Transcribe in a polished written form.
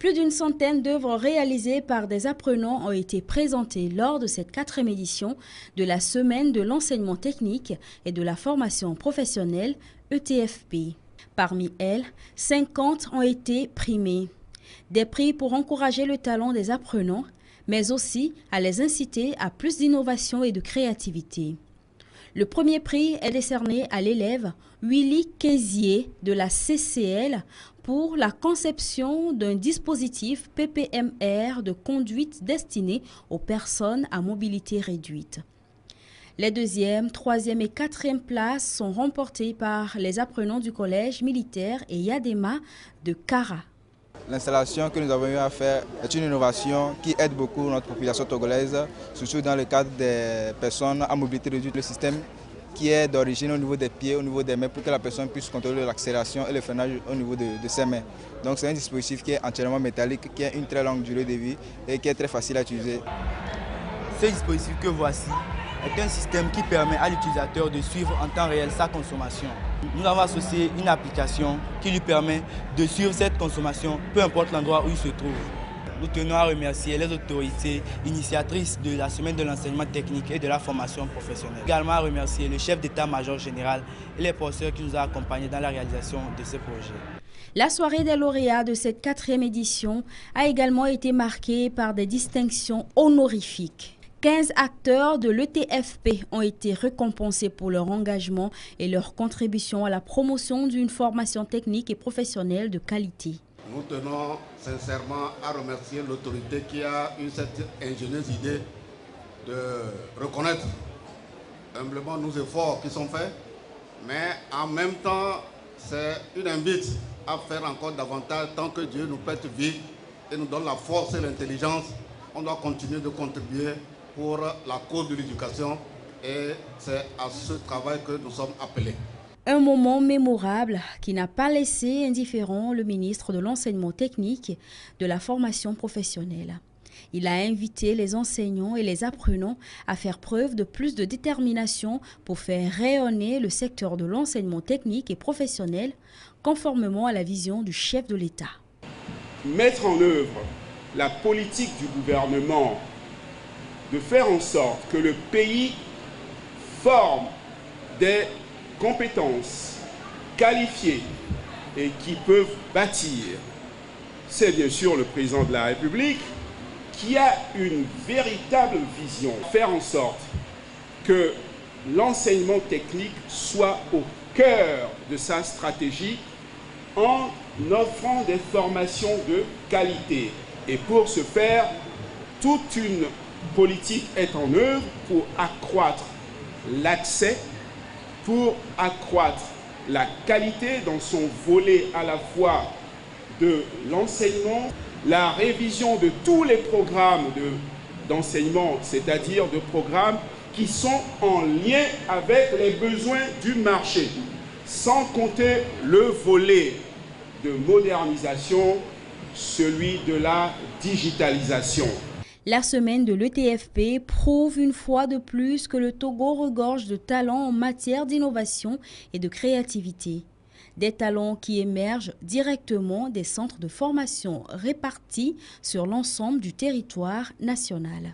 Plus d'une centaine d'œuvres réalisées par des apprenants ont été présentées lors de cette 4e édition de la Semaine de l'enseignement technique et de la formation professionnelle ETFP. Parmi elles, 50 ont été primées. Des prix pour encourager le talent des apprenants, mais aussi à les inciter à plus d'innovation et de créativité. Le premier prix est décerné à l'élève Willy Kézier de la CCL pour la conception d'un dispositif PPMR de conduite destiné aux personnes à mobilité réduite. Les 2e, 3e et 4e places sont remportées par les apprenants du collège militaire et Yadema de Kara. L'installation que nous avons eu à faire est une innovation qui aide beaucoup notre population togolaise, surtout dans le cadre des personnes à mobilité réduite. Le système qui est d'origine au niveau des pieds, au niveau des mains, pour que la personne puisse contrôler l'accélération et le freinage au niveau de ses mains. Donc c'est un dispositif qui est entièrement métallique, qui a une très longue durée de vie et qui est très facile à utiliser. Ce dispositif que voici est un système qui permet à l'utilisateur de suivre en temps réel sa consommation. Nous avons associé une application qui lui permet de suivre cette consommation, peu importe l'endroit où il se trouve. Nous tenons à remercier les autorités initiatrices de la Semaine de l'enseignement technique et de la formation professionnelle. Également à remercier le chef d'état-major général et les professeurs qui nous ont accompagnés dans la réalisation de ce projet. La soirée des lauréats de cette 4e édition a également été marquée par des distinctions honorifiques. 15 acteurs de l'ETFP ont été récompensés pour leur engagement et leur contribution à la promotion d'une formation technique et professionnelle de qualité. Nous tenons sincèrement à remercier l'autorité qui a eu cette ingénieuse idée de reconnaître humblement nos efforts qui sont faits, mais en même temps, c'est une invite à faire encore davantage tant que Dieu nous prête vie et nous donne la force et l'intelligence. On doit continuer de contribuer pour la cause de l'éducation et c'est à ce travail que nous sommes appelés. Un moment mémorable qui n'a pas laissé indifférent le ministre de l'enseignement technique de la formation professionnelle. Il a invité les enseignants et les apprenants à faire preuve de plus de détermination pour faire rayonner le secteur de l'enseignement technique et professionnel conformément à la vision du chef de l'État. Mettre en œuvre la politique du gouvernement de faire en sorte que le pays forme des compétences qualifiées et qui peuvent bâtir, c'est bien sûr le président de la République qui a une véritable vision. Faire en sorte que l'enseignement technique soit au cœur de sa stratégie en offrant des formations de qualité. Et pour ce faire, toute une politique est en œuvre pour accroître l'accès, pour accroître la qualité dans son volet à la fois de l'enseignement, la révision de tous les programmes d'enseignement, c'est-à-dire de programmes qui sont en lien avec les besoins du marché, sans compter le volet de modernisation, celui de la digitalisation. La semaine de l'ETFP prouve une fois de plus que le Togo regorge de talents en matière d'innovation et de créativité. Des talents qui émergent directement des centres de formation répartis sur l'ensemble du territoire national.